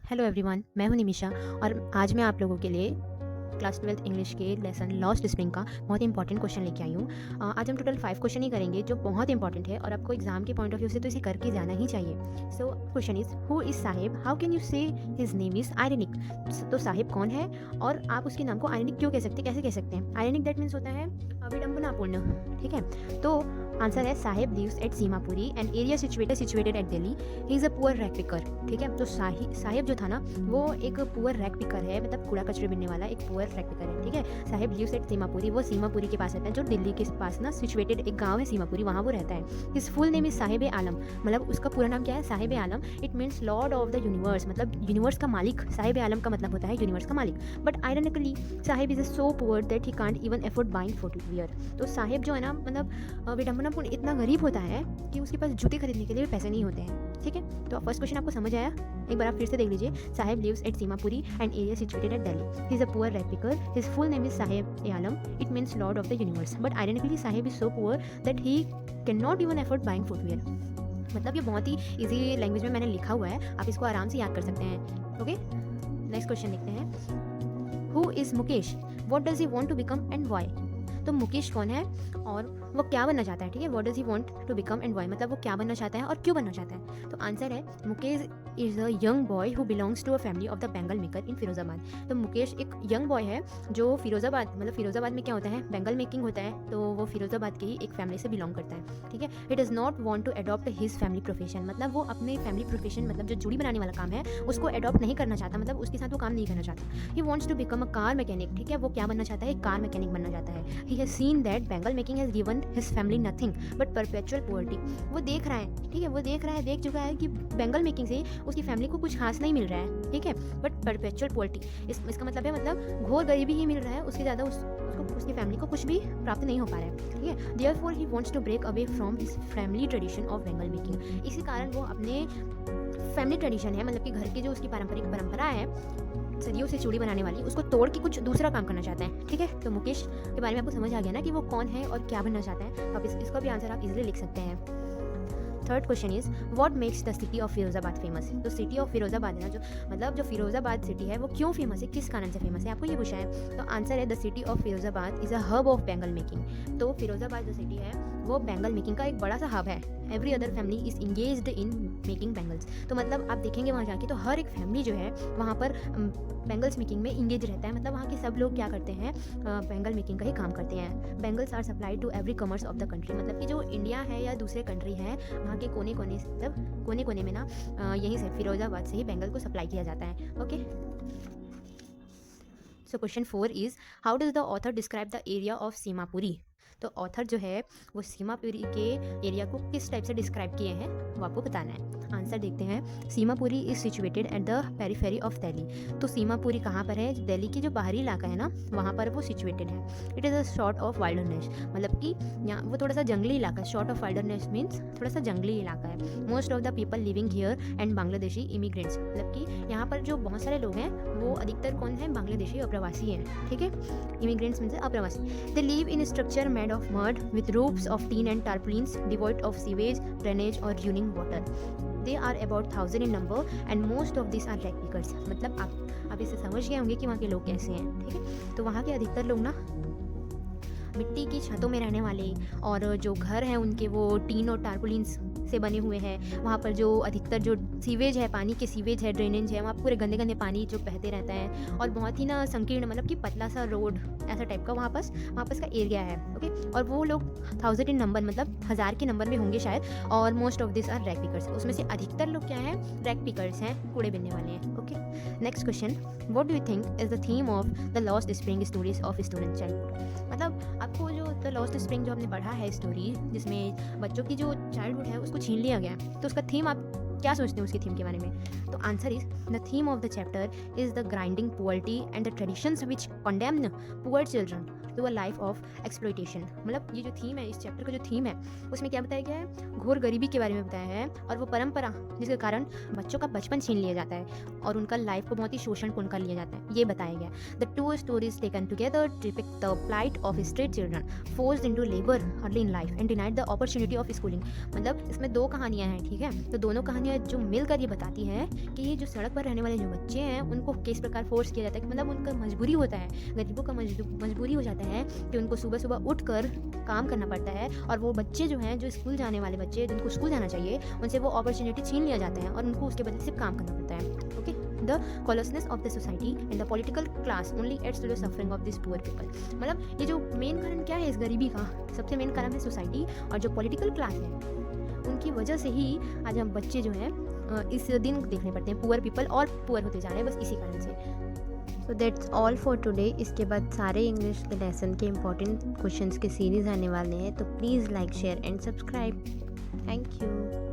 Hello everyone, मैं हूं निमिषा और आज मैं आप लोगों के लिए क्लास 12th इंग्लिश के लेसन लॉस्ट स्प्रिंग का बहुत इंपॉर्टेंट क्वेश्चन लेके आई हूँ। आज हम टोटल 5 क्वेश्चन ही करेंगे जो बहुत इंपॉर्टेंट है और आपको एग्जाम के पॉइंट ऑफ व्यू से तो इसे करके जाना ही चाहिए। So question is, who is Sahib, how can you से हिज नेम इज आयरनिक। तो साहिब कौन है और आप उसके नाम को आयरनिक क्यों कह सकते हैं, कैसे कह सकते हैं। आयरनिक दैट मीन्स होता है विडम्बनापूर्ण, ठीक है। तो आंसर है Sahib lives at Seemapuri and area situated at Delhi. He is a poor rag picker, ठीक है। तो साहिब जो था ना वो एक पुअर रैक पिकर है, मतलब कूड़ा कचरे बिनने वाला एक पुअर रैक पिकर है, ठीक है। साहिब लिव्स एट सीमापुरी, वो सीमापुरी के पास रहता है, जो दिल्ली के पास ना सिचुएटेड एक गांव है सीमापुरी, वहाँ वो रहता है। His full name is Sahib Alam, मतलब उसका पूरा नाम क्या है, Sahib Alam. It means lord of the universe, मतलब यूनिवर्स का मालिक। साहिब आलम का मतलब होता है यूनिवर्स का मालिक। But ironically Sahib is so poor that he can't even afford buying footwear. तो साहिब जो है ना, मतलब विडम्बनापूर्ण इतना गरीब होता है कि उसके पास जूते खरीदने के लिए भी पैसे नहीं होते हैं, ठीक है। तो फर्स्ट क्वेश्चन आपको समझ आया, एक बार आप फिर से देख लीजिए। Sahib lives at Seemapuri and area situated at Delhi. He is a poor rag picker. His full name is Sahib Alam. It means lord of the universe. But ironically Sahib is so poor that he can not even afford buying footwear. मतलब ये बहुत ही easy language में मैंने लिखा हुआ है, आप इसको आराम से याद कर सकते हैं। ओके, नेक्स्ट क्वेश्चन लिखते हैं। Who is Mukesh, what does he want to become and why. तो मुकेश कौन है और वो क्या बनना चाहता है, ठीक है। What does he want to become and why, मतलब वो क्या बनना चाहता है और क्यों बनना चाहता है। तो आंसर है Mukesh is a young boy who belongs to a family of the bangle maker in Firozabad. तो मुकेश एक यंग बॉय है जो फिरोजाबाद, मतलब फिरोजाबाद में क्या होता है, बेंगल मेकिंग होता है, तो वो फिरोजाबाद की ही एक फैमिली से बिलोंग करता है, ठीक है। He does not want to adopt his family profession, मतलब वो अपने फैमिली प्रोफेशन, मतलब जो जुड़ी बनाने वाला काम है उसको अडॉप्ट नहीं करना चाहता, मतलब उसके साथ वो काम नहीं करना चाहता। He wants to become a car mechanic, ठीक है। वो क्या बनना चाहता है, कार मैकेनिक बनना चाहता है। He has seen that Bengal making has given his family nothing but perpetual poverty. वो देख रहा है, ठीक है, वो देख रहा है, देख चुका है कि बेंगल मेकिंग से उसकी फैमिली को कुछ खास नहीं मिल रहा है, ठीक है। बट परपेचुअल पॉवर्टी इसका मतलब है, मतलब घोर गरीबी ही मिल रहा है, उसके ज़्यादा उसको उसकी फैमिली को कुछ भी प्राप्त नहीं हो पा रहा है, ठीक है। Therefore he wants to break away from his family tradition of bangle making. इसी कारण वो अपने फैमिली ट्रेडिशन है, मतलब कि घर की जो उसकी पारंपरिक परंपरा है सदियों से चूड़ी बनाने वाली, उसको तोड़ के कुछ दूसरा काम करना चाहता है, ठीक है। तो मुकेश के बारे में आपको समझ आ गया ना कि वो कौन है और क्या बनना चाहता है। अब इसका भी आंसर आप इजीली लिख सकते हैं। Third question is, what makes the city of Firozabad famous. तो सिटी ऑफ फिरोजाबाद है ना, जो मतलब जो फिरोजाबाद सिटी है वो क्यों फेमस है, किस कारण से फेमस है, आपको ये पूछा है। तो आंसर है the city of Firozabad is a hub of bangle making. तो फिरोजाबाद जो सिटी है वो बेंगल मेकिंग का एक बड़ा सा हब है। Every other family is engaged in making bangles. तो मतलब आप देखेंगे वहाँ जाके तो हर एक फैमिली जो है वहाँ पर बेंगल्स मेकिंग में इंगेज रहता है, मतलब वहाँ के सब लोग क्या करते हैं, बेंगल मेकिंग का ही काम करते हैं। Bangles are supplied to every commerce of the country, मतलब कि जो इंडिया है या दूसरे कंट्री है वहाँ के कोने कोने, मतलब कोने कोने में ना यहीं से फिरोजाबाद से ही बेंगल को सप्लाई किया जाता है। Okay, so question 4 is, how does the author describe the area of Seemapuri. तो ऑथर जो है वो सीमापुरी के एरिया को किस टाइप से डिस्क्राइब किए हैं वो आपको बताना है। आंसर देखते हैं। Seemapuri is situated at the periphery of Delhi. तो सीमापुरी कहाँ पर है, दिल्ली की जो बाहरी इलाका है ना वहाँ पर वो सिचुएटेड है। It is a short of wilderness, मतलब कि यहाँ वो थोड़ा सा जंगली इलाका है। शॉर्ट ऑफ वाइल्डरनेस मीन्स थोड़ा सा जंगली इलाका है। Most of the people living here and Bangladeshi immigrants, मतलब कि यहाँ पर जो बहुत सारे लोग हैं वो अधिकतर कौन है, बांग्लादेशी अप्रवासी हैं, ठीक है। इमिग्रेंट्स मीन्स अप्रवासी। They live in structure made of mud with roofs of tin and tarpaulins devoid of sewage, drainage or running water. They are about 1,000 in number and most of these are rag pickers. मतलब आप इसे समझ गए होंगे कि वहाँ के लोग कैसे हैं, ठीक है। तो वहाँ के अधिकतर लोग ना मिट्टी की छतों में रहने वाले, और जो घर हैं उनके वो टीन और टारपुलिन्स से बने हुए हैं। वहाँ पर जो अधिकतर जो सीवेज है, पानी के सीवेज है, ड्रेनेज है, वहाँ पूरे गंदे गंदे पानी जो बहते रहता है, और बहुत ही ना संकीर्ण, मतलब कि पतला सा रोड ऐसा टाइप का वहाँ पास का एरिया है। ओके, और वो लोग 1,000 इन नंबर, मतलब 1000 के नंबर में होंगे शायद, और most of this are rag pickers. उसमें से अधिकतर लोग क्या हैं, रैग पिकर्स हैं, कूड़े बिनने वाले हैं। Okay, next question, what do you think is the theme of the lost spring stories of student childhood. मतलब आपको जो द लॉस्ट स्प्रिंग जो आपने पढ़ा है स्टोरी, जिसमें बच्चों की जो चाइल्डहुड है उसको छीन लिया गया है, तो उसका थीम आप क्या सोचते हैं उसकी थीम के बारे में। तो answer is, the theme of the chapter is the grinding poverty and the traditions which condemn poor children to a life of exploitation. मतलब ये जो थीम है, इस चैप्टर का जो थीम है उसमें क्या बताया गया है, घोर गरीबी के बारे में बताया है, और वो परंपरा जिसके कारण बच्चों का बचपन छीन लिया जाता है और उनका लाइफ को बहुत ही शोषणपूर्ण कर लिया जाता है, ये बताया गया। The two stories taken together depict the plight of street children forced into labour early in life and denied the opportunity of schooling. मतलब इसमें दो कहानियां हैं, ठीक है। तो दोनों कहानियां है जो मिलकर ये बताती है कि ये जो सड़क पर रहने वाले जो बच्चे हैं उनको किस प्रकार फोर्स किया जाता है, मतलब उनका मजबूरी होता है, गरीबों का मजबूरी हो जाता है कि उनको सुबह सुबह उठकर काम करना पड़ता है, और वो बच्चे जो हैं जो स्कूल जाने वाले बच्चे जिनको स्कूल जाना चाहिए उनसे वो अपॉर्चुनिटी छीन लिया जाता है और उनको उसके बदले सिर्फ काम करना पड़ता है। Okay, the callousness of the society and the political class only adds to the suffering of this poor people. मतलब ये जो मेन कारण क्या है इस गरीबी का, सबसे मेन कारण है सोसाइटी और जो पॉलिटिकल क्लास है उनकी वजह से ही आज हम बच्चे जो हैं इस दिन देखने पड़ते हैं, पुअर पीपल और पुअर होते जा रहे हैं बस इसी कारण से। So that's all for today. इसके बाद सारे इंग्लिश के लेसन के इंपॉर्टेंट क्वेश्चंस के सीरीज़ आने वाले हैं, तो please like share and subscribe. Thank you.